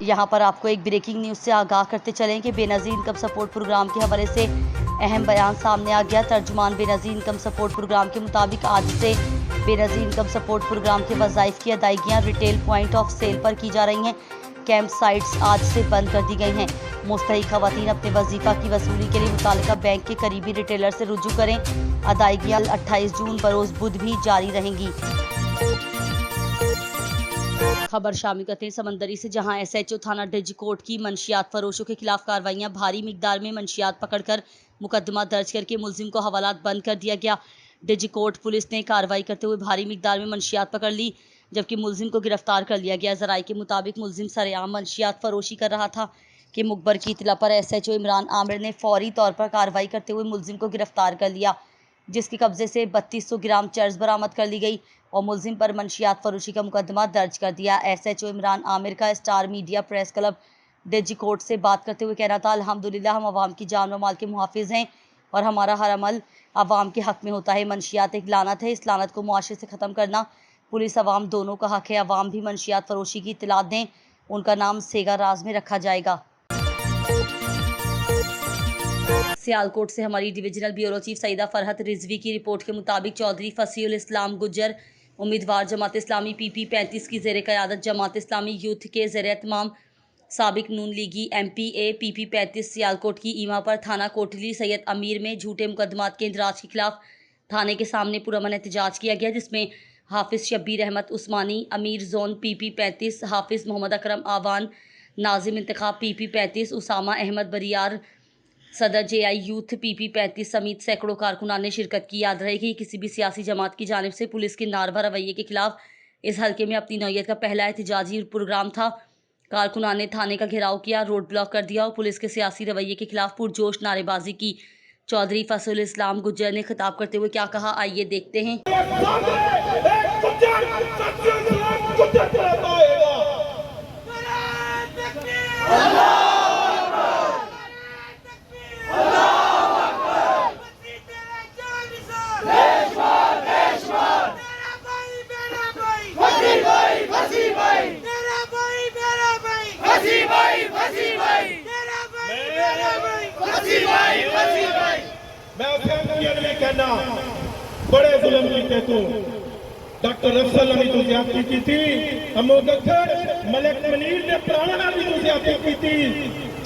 यहाँ पर आपको एक ब्रेकिंग न्यूज़ से आगाह करते चलें कि बेनज़ीर इनकम सपोर्ट प्रोग्राम के हवाले से अहम बयान सामने आ गया। तर्जुमान बेनज़ीर इनकम सपोर्ट प्रोग्राम के मुताबिक आज से बेनज़ीर इनकम सपोर्ट प्रोग्राम के वज़ाइफ की अदायगियाँ रिटेल पॉइंट ऑफ सेल पर की जा रही हैं। कैंप साइट्स आज से बंद कर दी गई हैं। मुस्तहिक खवातीन अपने वजीफ़ा की वसूली के लिए मुतालिका बैंक के करीबी रिटेलर से रुजू करें। अदायगियाँ 28 जून बरोज़ बुध भी जारी रहेंगी। खबर शामिल करते हैं समंदरी से, जहां SHO थाना डिजिकोट की मंशियात फरोशों के खिलाफ कार्रवाइयां। भारी मिकदार में मंशियात पकड़कर मुकदमा दर्ज करके मुलजिम को हवालात बंद कर दिया गया। डिजिकोट पुलिस ने कार्रवाई करते हुए भारी मिकदार में मंशियात पकड़ ली, जबकि मुलजिम को गिरफ्तार कर लिया गया। जराये के मुताबिक मुलजिम सरेआम मंशियात फरोशी कर रहा था कि मुखबर की इतला पर SHO इमरान आमिर ने फौरी तौर पर कार्रवाई करते हुए मुलजिम को गिरफ्तार कर लिया, जिसके कब्जे से 3200 ग्राम चर्स बरामद कर ली गई और मुलजिम पर मंशियात फरोशी का मुकदमा दर्ज कर दिया। SHO इमरान आमिर का स्टार मीडिया प्रेस क्लब डिजिकोट से बात करते हुए कहना था, अल्हम्दुलिल्लाह हम अवाम की जान व माल के मुहाफिज हैं और हमारा हर अमल अवाम के हक में होता है। मंशियात एक लानत है, इस लानत को मुआशरे से ख़त्म करना पुलिस अवाम दोनों का हक है। अवाम भी मंशियात फरोशी की इत्तलात दें, उनका नाम सेगा राज में रखा जाएगा। सियालकोट से हमारी divisional bureau chief Saeeda Farhat Rizvi की रिपोर्ट के मुताबिक चौधरी फसीउल इस्लाम गुज्जर उम्मीदवार जमात इस्लामी PP 35 की ज़ेर क़यादत जमात इस्लामी यूथ के ज़ेर एहतमाम साबिक नून लीगी MPA PP 35 सियालकोट की ईमा पर थाना कोटली सैयद अमीर में झूठे मुकदमात के इंदराज के खिलाफ थाने के सामने पुरअमन एहतजाज किया गया, जिसमें हाफिज़ शब्बीर अहमद उस्मानी अमीर जोन PP 35, हाफिज़ मोहम्मद अकरम आवान नाजिम इंतखाब PP 35, उसामा अहमद बरियार सदर JI यूथ PP 35 समेत सैकड़ों कारकुनान ने शिरकत की। याद रहे कि किसी भी सियासी जमात की जानिब से पुलिस के नारवा रवैये के खिलाफ इस हल्के में अपनी नौयत का पहला एहतजाजी प्रोग्राम था। कारकुनान ने थाने का घेराव किया, रोड ब्लॉक कर दिया और पुलिस के सियासी रवैये के खिलाफ पुरजोश नारेबाजी की। चौधरी फसीउल इस्लाम गुज्जर ने खिताब करते हुए क्या कहा, आइए देखते हैं। मैं कहना बड़े जुल्म कीते तू डॉक्टर अफसल ने तू ज्यादती की थी, अमोदखर मलिक मनीर ने प्राणा भी तू ज्यादती की थी।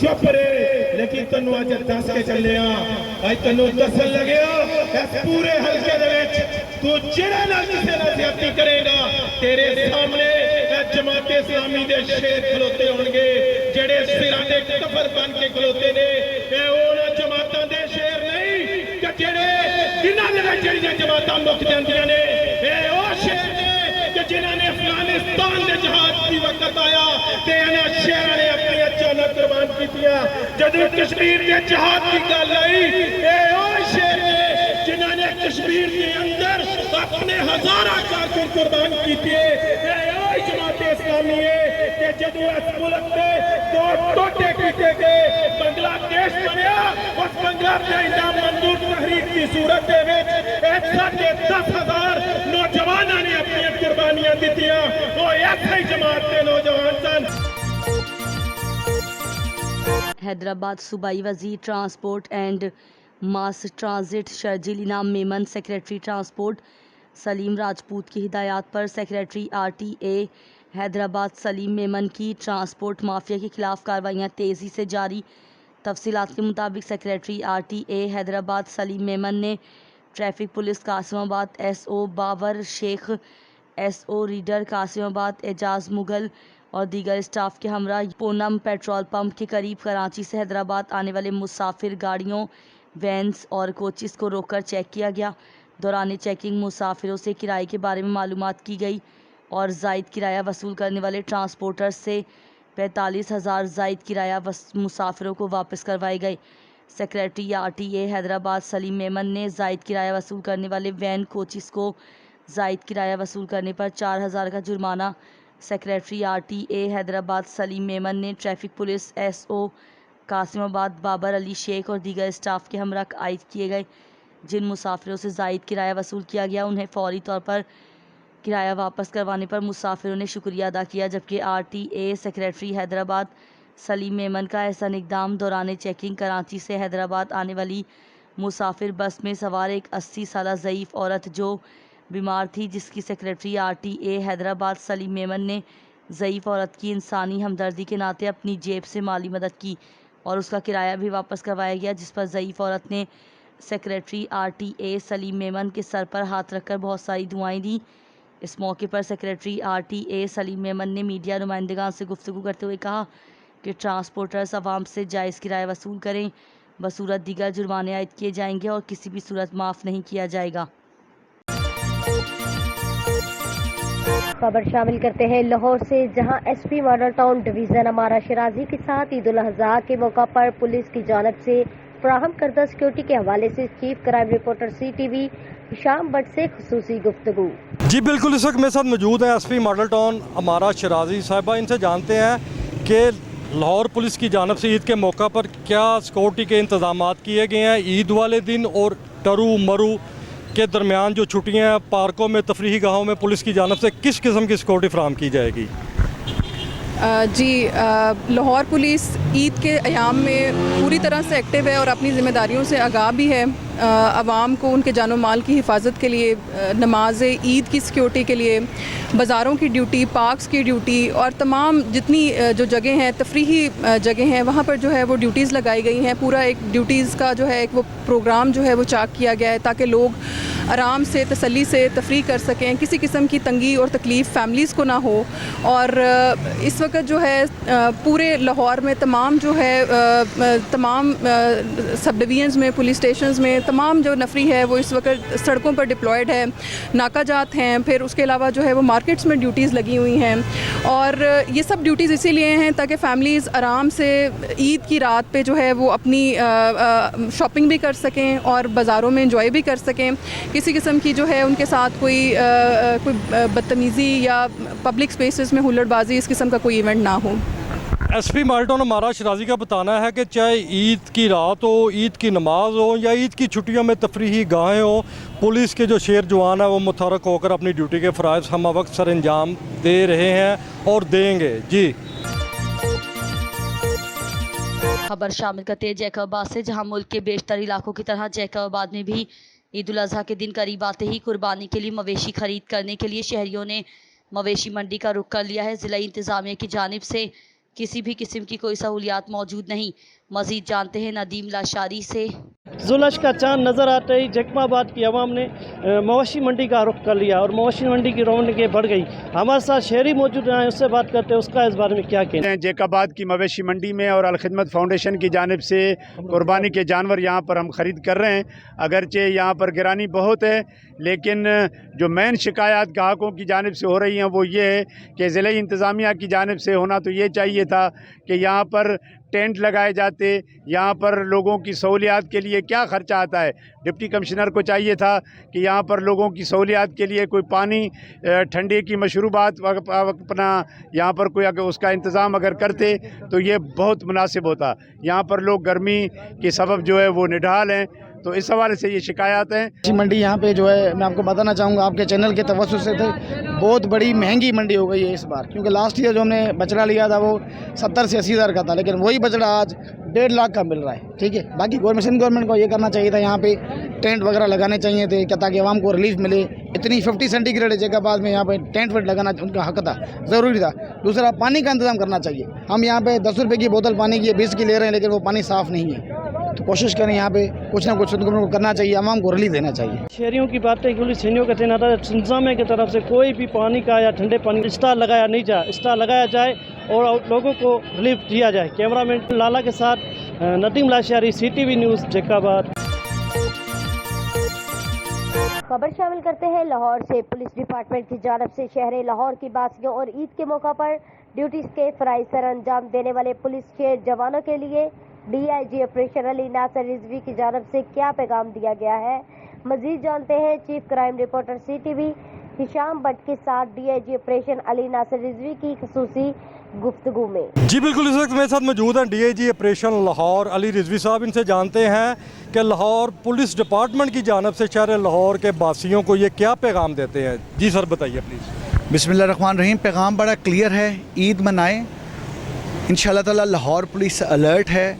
चुप रहे, लेकिन तेन अज दस के चले अज तेन दसन लगे इस पूरे हल्के तू जिहड़े नाल किसे नाल ज्यादती करेगा तेरे सामने जमात इस्लामी दे शेर खलोते होणगे, जिहड़े सिरां दे कफर बन के खलोते ने। उन्हां जमातां दे शेर नहीं कि जिहड़े जिन्हां दे विच जिहड़ियां जमातां मुक जांदियां ने, ओह शेर ने कि जिन्हां ने अफगानिस्तान दे जहाज दी वक्त आया ते इन्हां शेरां ने अपनी अचानक कुर्बान कीतियां। जदों कश्मीर दे जहाज दी गल आई, ओह शेर ने जिन्हां ने कश्मीर के अंदर अपने हजारां कारकुन कुर्बान कीते। जमात इस्लामी है कि जदों इस मुल्क में दो टोटे कीते गए, बांग्लादेश बनया, उस बांग्लादेश का मंजूर तहरीक की सूरत में 10,000 नौजवानों ने अपनी कुर्बानियां दित्तियां। वो ऐसे जमात के नौजवान सन। हैदराबाद सूबाई वजीर transport and mass transit Sharjeel इनाम मेमन सेक्रेटरी ट्रांसपोर्ट सलीम राजपूत की हिदायत पर सेक्रेटरी RTA हैदराबाद सलीम मेमन की ट्रांसपोर्ट माफिया के खिलाफ कार्रवाइयाँ तेज़ी से जारी। तफसीलात के मुताबिक सेक्रेटरी RTA हैदराबाद सलीम मेमन ने traffic police Qasimabad SO Babar Shaikh SO reader Qasimabad Ejaz Mughal और दीगर स्टाफ के हमरा पूनम पेट्रोल पंप के करीब कराची से हैदराबाद आने वाले मुसाफिर गाड़ियों, वैन्स और कोचिस को रोककर चेक किया गया। दौरान चेकिंग मुसाफिरों से किराए के बारे में मालूमात की गई और जायद किराया वसूल करने वाले ट्रांसपोर्टर से 45,000 जायद किराया मुसाफिरों को वापस करवाए गए। सेक्रेटरी RTA हैदराबाद सलीम मेमन ने जायद किराया वसूल करने वाले वैन कोचिस को जायद किराया वसूल करने पर 4,000 का जुर्माना सेक्रेटरी RTA हैदराबाद सलीम मेमन ने traffic police SO Qasimabad Babar Ali Shaikh और दीगर स्टाफ के हमरा आयद किए गए। जिन मुसाफिरों से जायद किराया वसूल किया गया उन्हें फौरी तौर पर किराया वापस करवाने पर मुसाफिरों ने शुक्रिया अदा किया, जबकि RTA सेक्रेटरी हैदराबाद सलीम मेमन का एहसन इकदाम दौरान चेकिंग कराची से हैदराबाद आने वाली मुसाफिर बस में सवार एक 80 साला ज़ईफ़ औरत जो बीमार थी, जिसकी सेक्रेटरी RTA हैदराबाद सलीम मेमन ने ज़ईफ़ औरत की इंसानी हमदर्दी के नाते अपनी जेब से माली मदद की और उसका किराया भी वापस करवाया गया, जिस पर ज़ईफ़ औरत ने सेक्रेटरी RTA सलीम मेमन के सर पर हाथ रखकर बहुत सारी दुआएं दी। इस मौके पर सेक्रेटरी RTA सलीम मेमन ने मीडिया नुमाइंदगान से गुफ्तगू करते हुए कहा कि ट्रांसपोर्टर्स आवाम से जायज़ किराया वसूल करें, बसूरत दीगर जुर्माने आयद किए जाएंगे और किसी भी सूरत माफ़ नहीं किया जाएगा। खबर शामिल करते हैं लाहौर से, जहां SP मॉडल टाउन डिवीज़न अमारा शिराजी के साथ ईद उल अज़हा के मौका पर पुलिस की जानिब से फराहम करदा सिक्योरिटी के हवाले से chief crime reporter CTV Hisham Bhatt से खुसूसी गुफ्तगू। जी बिल्कुल, इस वक्त मेरे साथ मौजूद हैं SP मॉडल टाउन अमारा शिराजी साहिबा। इनसे जानते हैं कि लाहौर पुलिस की जानिब से ईद के मौका पर क्या सिक्योरिटी के इंतजाम किए गए हैं। ईद वाले दिन और टरू मरू के दरमियान जो छुट्टियां हैं, पार्कों में, तफरीही गाहों में पुलिस की जानिब से किस किस्म की सिक्योरिटी फराहम की जाएगी? लाहौर पुलिस ईद के अयाम में पूरी तरह से एक्टिव है और अपनी ज़िम्मेदारियों से आगाह भी है। आवाम को उनके जानो माल की हिफाजत के लिए, नमाज ईद की सिक्योरिटी के लिए, बाज़ारों की ड्यूटी, पार्क्स की ड्यूटी और तमाम जितनी जो जगह हैं, तफरीही जगह हैं, वहाँ पर जो है वो ड्यूटीज़ लगाई गई हैं। पूरा एक ड्यूटीज़ का जो है एक वो प्रोग्राम जो है वो चाक किया गया है ताकि लोग आराम से, तसल्ली से तफरी कर सकें, किसी किस्म की तंगी और तकलीफ़ फैमिलीज़ को ना हो। और इस वक्त जो है पूरे लाहौर में तमाम जो है तमाम सब डिवीज़न्स में, पुलिस स्टेशंस में तमाम जो नफरी है वो इस वक्त सड़कों पर डिप्लॉयड है, नाकाजात हैं। फिर उसके अलावा जो है वो मार्केट्स में ड्यूटीज़ लगी हुई हैं और ये सब ड्यूटीज़ इसीलिए हैं ताकि फ़ैमिलीज़ आराम से ईद की रात पे जो है वो अपनी शॉपिंग भी कर सकें और बाज़ारों में इंजॉय भी कर सकें। किसी किस्म की जो है उनके साथ कोई बदतमीज़ी या पब्लिक स्पेसेस में हुल्लड़बाजी, इस किस्म का कोई इवेंट ना हो। SP मॉडल टाउन अमारा शिराजी का बताना है कि चाहे ईद की रात हो, ईद की नमाज हो या ईद की छुट्टियों में तफरीही गाहें हो, पुलिस के जो शेर जवान है वो मुतहरक होकर अपनी ड्यूटी के फ़राइज़ हम वक्त सर अंजाम दे रहे हैं और देंगे। जी खबर शामिल करते हैं जैकबाबाद से, जहां मुल्क के बेशतर इलाकों की तरह जैकबाबाद में भी ईद उल अज़हा के दिन करीब आते ही कुर्बानी के लिए मवेशी खरीद करने के लिए शहरियों ने मवेशी मंडी का रुख कर लिया है। ज़िला इंतज़ामिया की जानिब से किसी भी किस्म की कोई सहूलियात मौजूद नहीं। मज़ीद जानते हैं नदीम लाशारी से। जुलश का चांद नज़र आते ही जैकबाबाद की आवाम ने मवेशी मंडी का रुख कर लिया और मवेशी मंडी की रौनकें बढ़ गई। हमारे साथ शहरी मौजूद हैं, उससे बात करते हैं, उसका इस बारे में क्या कहना है। जैकबाबाद की मवेशी मंडी में और अलखिदमत फाउंडेशन की जानिब से कुर्बानी के जानवर यहाँ पर हम ख़रीद कर रहे हैं। अगरचे यहाँ पर गिरानी बहुत है, लेकिन जो मेन शिकायत ग्राहकों की जानिब से हो रही हैं वो ये है कि ज़िला इंतज़ामिया की जानिब से होना तो ये चाहिए था कि यहाँ पर टेंट लगाए जाते, यहाँ पर लोगों की सहूलियात के लिए क्या ख़र्चा आता है। डिप्टी कमिश्नर को चाहिए था कि यहाँ पर लोगों की सहूलियात के लिए कोई पानी, ठंडे की मशरूबात अपना यहाँ पर कोई अगर उसका इंतज़ाम अगर करते तो ये बहुत मुनासिब होता। यहाँ पर लोग गर्मी के सबब जो है वो निढाल हैं, तो इस हवाले से ये शिकायत है। मंडी यहाँ पे जो है मैं आपको बताना चाहूँगा, आपके चैनल के तवज्जुह से बहुत बड़ी महंगी मंडी हो गई है इस बार, क्योंकि लास्ट ईयर जो हमने बछड़ा लिया था वो 70 से 80 हज़ार का था, लेकिन वही बछड़ा आज 1.5 लाख का मिल रहा है। ठीक है, बाकी गवर्नमेंट को ये करना चाहिए था, यहाँ पे टेंट वगैरह लगाने चाहिए थे क्या, ताकि आवाम को रिलीफ मिले। इतनी 50 सेंटीग्रेड जैकबाबाद में यहाँ पे टेंट वेंट लगाना उनका हक था, ज़रूरी था। दूसरा, पानी का इंतजाम करना चाहिए। हम यहाँ पे 10 रुपये की बोतल पानी की 20 की ले रहे हैं, लेकिन वो पानी साफ़ नहीं है। तो कोशिश करें यहाँ पे कुछ ना कुछ उनको करना चाहिए, आवाम को रिलीफ देना चाहिए। शहरियों की बातें पुलिस का कहना था इंतजामिया की तरफ से कोई भी पानी का या ठंडे पानी स्टॉल लगाया नहीं जाए, स्टॉल लगाया जाए और लोगों को रिलीफ दिया जाए। कैमरामैन लाला के साथ नदीम लाशारी, CTV न्यूज़ जैकबाबाद। खबर शामिल करते हैं लाहौर से। पुलिस डिपार्टमेंट की जानिब से शहर लाहौर की बासियों और ईद के मौका पर ड्यूटीज के फ़राइज़ सर अंजाम देने वाले पुलिस के जवानों के लिए DIG ऑपरेशन अली नासिर रिजवी की जानिब से क्या पैगाम दिया गया है। मजीद जानते हैं chief crime reporter CTV Hisham Bhatt के साथ DIG ऑपरेशन अली नासिर रिजवी की खुसूसी गुफ्तगू में। जी बिल्कुल, इस वक्त मेरे साथ मौजूद हैं डीआईजी ऑपरेशन लाहौर अली रिजवी साहब। इनसे जानते हैं कि लाहौर पुलिस डिपार्टमेंट की जानिब से शहर लाहौर के बासियों को ये क्या पैगाम देते हैं। जी सर बताइए प्लीज़। बिस्मिल्लाहिर्रहमानिर्रहीम। पैगाम बड़ा क्लियर है, ईद मनाएं इंशाअल्लाह ताला। लाहौर पुलिस अलर्ट है,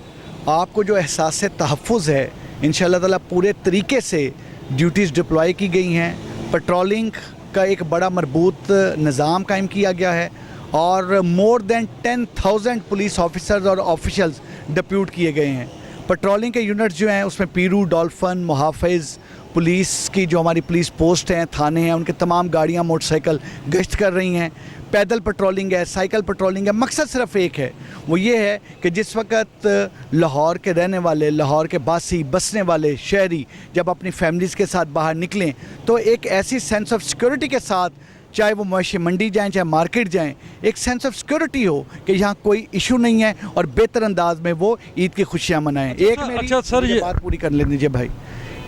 आपको जो एहसास तहफ़्फ़ुज़ है इंशाअल्लाह ताला पूरे तरीके से ड्यूटीज़ डिप्लॉय की गई हैं। पेट्रोलिंग का एक बड़ा मरबूत निज़ाम कायम किया गया है और मोर दैन 10,000 पुलिस ऑफिसर्स और ऑफिशल्स डिप्यूट किए गए हैं। पेट्रोलिंग के यूनिट्स जो हैं उसमें पीरू, डॉल्फिन, मुहाफ़िज़, पुलिस की जो हमारी पुलिस पोस्ट हैं, थाने हैं, उनके तमाम गाड़ियाँ मोटरसाइकिल गश्त कर रही हैं। पैदल पेट्रोलिंग है, साइकिल पेट्रोलिंग है। मकसद सिर्फ एक है, वो ये है कि जिस वक्त लाहौर के रहने वाले, लाहौर के बासी, बसने वाले शहरी जब अपनी फैमिलीज़ के साथ बाहर निकलें तो एक ऐसी सेंस ऑफ सिक्योरिटी के साथ, चाहे वो मवेशी मंडी जाएं, चाहे मार्केट जाएं, एक सेंस ऑफ सिक्योरिटी हो कि यहाँ कोई इशू नहीं है और बेहतर अंदाज में वो ईद की खुशियाँ मनाएं। एक मेरी सर ये बात पूरी कर लेने दीजिए भाई।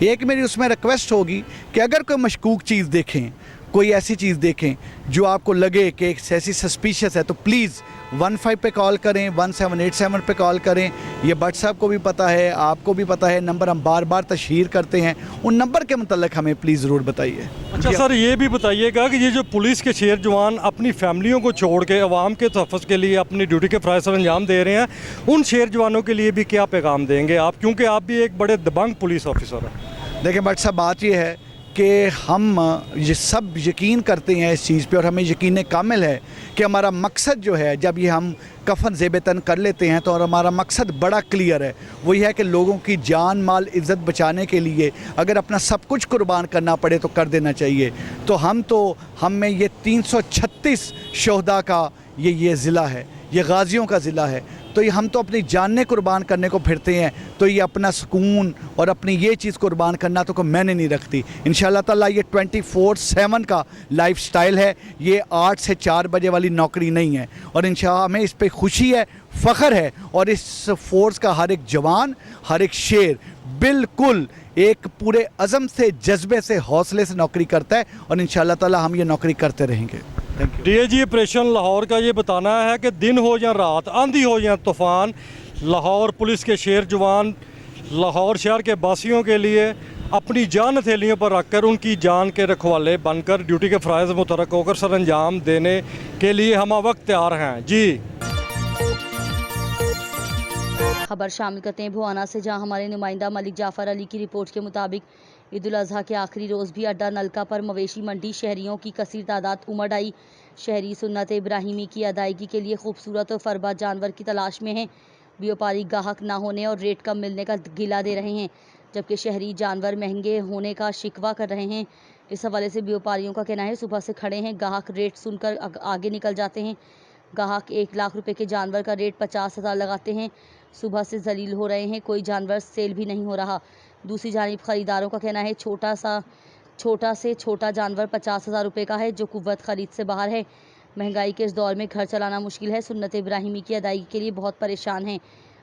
एक मेरी उसमें रिक्वेस्ट होगी कि अगर कोई मशकूक चीज़ देखें, कोई ऐसी चीज़ देखें जो आपको लगे कि एक ऐसी सस्पिशियस है, तो प्लीज़ 15 पे कॉल करें, 1787 पे कॉल करें। ये भट्ट साहब को भी पता है, आपको भी पता है, नंबर हम बार बार तशहीर करते हैं। उन नंबर के मुतल्लिक़ हमें प्लीज़ ज़रूर बताइए। अच्छा सर, ये भी बताइएगा कि ये जो पुलिस के शेर जवान अपनी फैमिलियों को छोड़ के अवाम के तहफ़्फ़ुज़ के लिए अपनी ड्यूटी के फ़राइज़ सर अंजाम दे रहे हैं, उन शेर जवानों के लिए भी क्या पैगाम देंगे आप, क्योंकि आप भी एक बड़े दबंग पुलिस ऑफिसर हैं। देखिए भट्ट साहब, बात ये है कि हम ये सब यकीन करते हैं इस चीज़ पे और हमें यकीन कामिल है कि हमारा मकसद जो है, जब ये हम कफन ज़ेब-ए-तन कर लेते हैं तो और हमारा मकसद बड़ा क्लियर है। वो ये है कि लोगों की जान माल इज़्ज़त बचाने के लिए अगर अपना सब कुछ कुर्बान करना पड़े तो कर देना चाहिए। तो हम में ये 336 शोहदा का ये ज़िला है, ये गाज़ियों का ज़िला है। तो ये हम तो अपनी जानें कुर्बान करने को फिरते हैं, तो ये अपना सुकून और अपनी ये चीज़ कुर्बान करना तो कोई मैंने नहीं रखती। इंशाअल्लाह ताला ये 24/7 का लाइफस्टाइल है, ये 8 से 4 बजे वाली नौकरी नहीं है। और इंशाअल्लाह हमें इस पे खुशी है, फ़ख्र है और इस फोर्स का हर एक जवान, हर एक शेर बिल्कुल एक पूरे अज़म से, जज्बे से, हौसले से नौकरी करता है और इंशाअल्लाह ताला हम ये नौकरी करते रहेंगे। डीआईजी ऑपरेशन लाहौर का ये बताना है कि दिन हो या रात, आंधी हो या तूफ़ान, लाहौर पुलिस के शेर जवान लाहौर शहर के बासियों के लिए अपनी जान हथेलियों पर रखकर उनकी जान के रखवाले बनकर ड्यूटी के फ़राइज़ में मुतरक होकर सर अंजाम देने के लिए हम वक्त तैयार हैं। जी खबर शामिल करते हैं भुआना से, जहां हमारे नुमाइंदा मलिक जाफ़र अली की रिपोर्ट के मुताबिक ईद उल अज़हा के आखिरी रोज़ भी अड्डा नलका पर मवेशी मंडी शहरियों की कसीर तादाद उमड़ आई। शहरी सुन्नत इब्राहिमी की अदायगी के लिए खूबसूरत और फरबा जानवर की तलाश में हैं। व्यापारी गाहक ना होने और रेट कम मिलने का गिला दे रहे हैं, जबकि शहरी जानवर महंगे होने का शिकवा कर रहे हैं। इस हवाले से व्यापारियों का कहना है सुबह से खड़े हैं, गाहक रेट सुनकर आगे निकल जाते हैं। गाहक 1 लाख रुपए के जानवर का रेट 50,000 लगाते हैं। सुबह से जलील हो रहे हैं, कोई जानवर सेल भी नहीं हो रहा। दूसरी जानिब खरीदारों का कहना है छोटा से छोटा जानवर 50,000 रुपये का है, जो कुव्वत खरीद से बाहर है। महंगाई के इस दौर में घर चलाना मुश्किल है। सुन्नत इब्राहिमी की अदायगी के लिए बहुत परेशान हैं।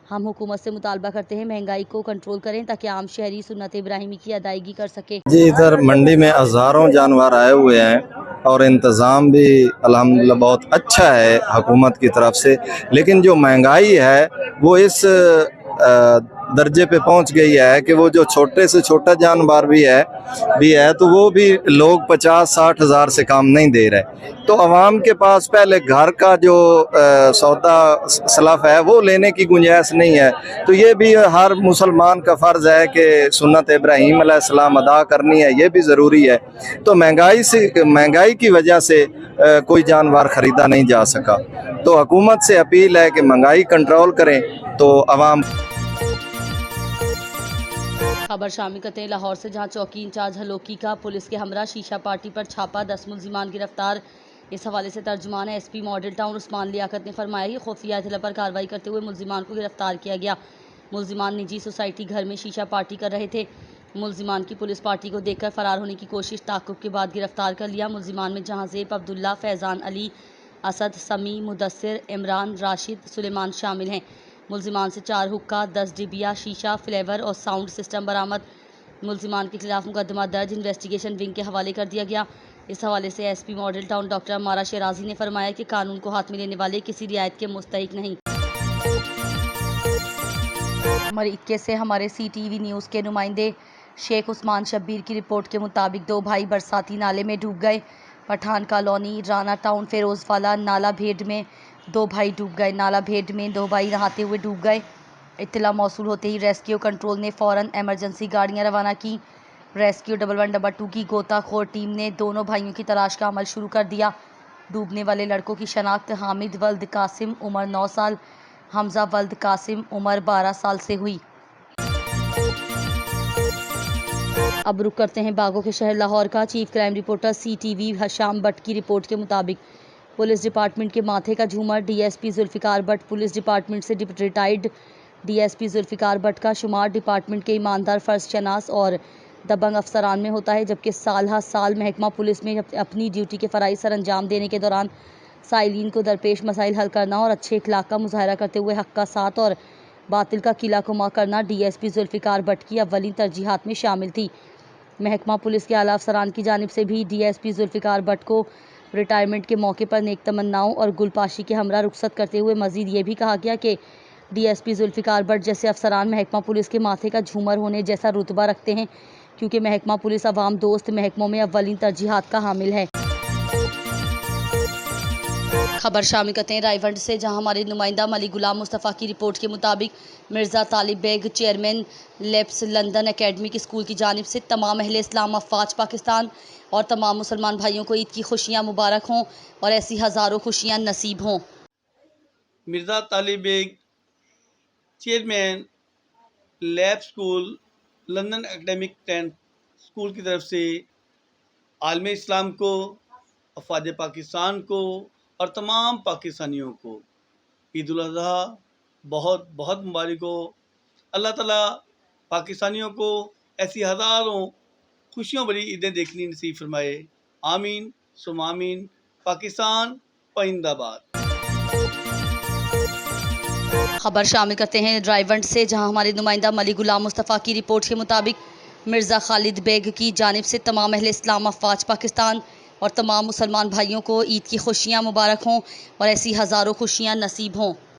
हम हुकूमत से मुतालबा करते हैं महंगाई को कंट्रोल करें ताकि आम शहरी सुन्नत इब्राहिमी की अदायगी कर सके। जी, इधर मंडी में हज़ारों जानवर आए हुए हैं और इंतज़ाम भी अल्हम्दुलिल्लाह बहुत अच्छा है हुकूमत की तरफ से, लेकिन जो महंगाई है वो इस दर्जे पे पहुंच गई है कि वो जो छोटे से छोटा जानवर भी है तो वो भी लोग 50-60 हज़ार से कम नहीं दे रहे। तो आवाम के पास पहले घर का जो सौदा सलफ है वो लेने की गुंजाइश नहीं है। तो ये भी हर मुसलमान का फ़र्ज़ है कि सुन्नत इब्राहीम अलैहिस्सलाम अदा करनी है, ये भी ज़रूरी है। तो महंगाई की वजह से कोई जानवर ख़रीदा नहीं जा सका। तो हुकूमत से अपील है कि महंगाई कंट्रोल करें तो आवाम। खबर शामिल करते हैं लाहौर से, जहां चौकी इंचार्ज हलोकी का पुलिस के हमरा शीशा पार्टी पर छापा, 10 मुलजिमान गिरफ्तार। इस हवाले से तर्जुमान SP model town Usman Liaquat ने फरमाया कि खुफिया इत्तला पर कार्रवाई करते हुए मुलजिमान को गिरफ्तार किया गया। मुलजिमान निजी सोसाइटी घर में शीशा पार्टी कर रहे थे। मुलजिमान की पुलिस पार्टी को देखकर फरार होने की कोशिश, ताक़ुब के बाद गिरफ्तार कर लिया। मुलजिमान में जहांज़ेब, अब्दुल्ला, फैज़ान अली, असद, समी, मुदस्सिर, इमरान, राशिद, सुलेमान शामिल हैं। मुलजिमान से 4 हुक्का, 10 डिबिया शीशा, फ्लेवर और साउंड सिस्टम बरामद। मुलजिमान के खिलाफ मुकदमा दर्ज इन्वेस्टिगेशन विंग के हवाले कर दिया गया। इस हवाले से एसपी मॉडल टाउन डॉक्टर अमारा शिराजी ने फरमाया कि कानून को हाथ में लेने वाले किसी रियायत के मुस्तहिक नहीं। नंबर 21 से हमारे CTV न्यूज़ के नुमाइंदे शेख उस्मान शब्बीर की रिपोर्ट के मुताबिक 2 भाई बरसाती नाले में डूब गए। पठान कॉलोनी, राना टाउन, फिरोजवाला नाला भेड़ में 2 भाई डूब गए। नाला भेड़ में 2 भाई नहाते हुए डूब गए। इत्तला मौसूल होते ही रेस्क्यू कंट्रोल ने फ़ौरन एमरजेंसी गाड़ियां रवाना की। रेस्क्यू 1112 की गोताखोर टीम ने दोनों भाइयों की तलाश का अमल शुरू कर दिया। डूबने वाले लड़कों की शनाख्त हामिद वल्द कासिम उम्र 9 साल, हमजा वल्द कासिम उम्र 12 साल से हुई। अब रुक करते हैं बागों के शहर लाहौर का। Chief crime reporter CTV Hasham Bhatt की रिपोर्ट के मुताबिक पुलिस डिपार्टमेंट के माथे का झूमर DSP Zulfiqar Bhatt police department से रिटायर्ड DSP जुल्फ़िकार भट्ट का शुमार डिपार्टमेंट के ईमानदार फ़र्ज शनास और दबंग अफसरान में होता है, जबकि साल हर साल महकमा पुलिस में अपनी ड्यूटी के फ़राइज़ सर अंजाम देने के दौरान साइलिन को दरपेश मसाइल हल करना और अच्छे अखलाक का मुजाहरा करते हुए हक़ का साथ और बातिल का किला कुमा करना DSP जुल्फ़िकार भट्ट की अव्वलीन तरजीहात में शामिल थी। महकमा पुलिस के आला अफसरान की जानिब से भी DSP जुल्फ़िकार भट्ट को रिटायरमेंट के मौके पर नेक तमन्नाओं और गुलपाशी के हमरा रुखसत करते हुए मज़ीद ये भी कहा गया कि DSP जुल्फ़िकार भट्ट जैसे अफसरान महकमा पुलिस के माथे का झूमर होने जैसा रुतबा रखते हैं, क्योंकि महकमा पुलिस अवाम दोस्त महकमों में अव्वलीन तरजीहात का हामिल है। खबर शामिल करते हैं रायवंड से, जहां हमारे नुमाइंदा मलिक गुलाम मुस्तफ़ा की रिपोर्ट के मुताबिक Mirza Talib Baig chairman labs London academy की स्कूल की जानिब से तमाम अहले इस्लाम अफ़वाज पाकिस्तान और तमाम मुसलमान भाइयों को ईद की खुशियाँ मुबारक हों और ऐसी हज़ारों खुशियाँ नसीब हों। Mirza Talib Baig chairman lab school London academic 10 school की तरफ से आलम इस्लाम को, अफ़वाज पाकिस्तान को और तमाम पाकिस्तानियों को ईद उल अज़हा बहुत बहुत मुबारक हो। अल्लाह ताला पाकिस्तानियों को ऐसी हज़ारों खुशियों भरी ईदें देखनी नसीब फरमाए। आमीन सुम आमीन। पाकिस्तान पाइंदाबाद। खबर शामिल करते हैं रायवंड से, जहां हमारे नुमाइंदा मलिक गुलाम मुस्तफ़ा की रिपोर्ट के मुताबिक मिर्ज़ा खालिद बेग की जानिब से तमाम अहले इस्लाम अफ़वाज पाकिस्तान और तमाम मुसलमान भाइयों को ईद की खुशियाँ मुबारक हों और ऐसी हज़ारों खुशियाँ नसीब हों।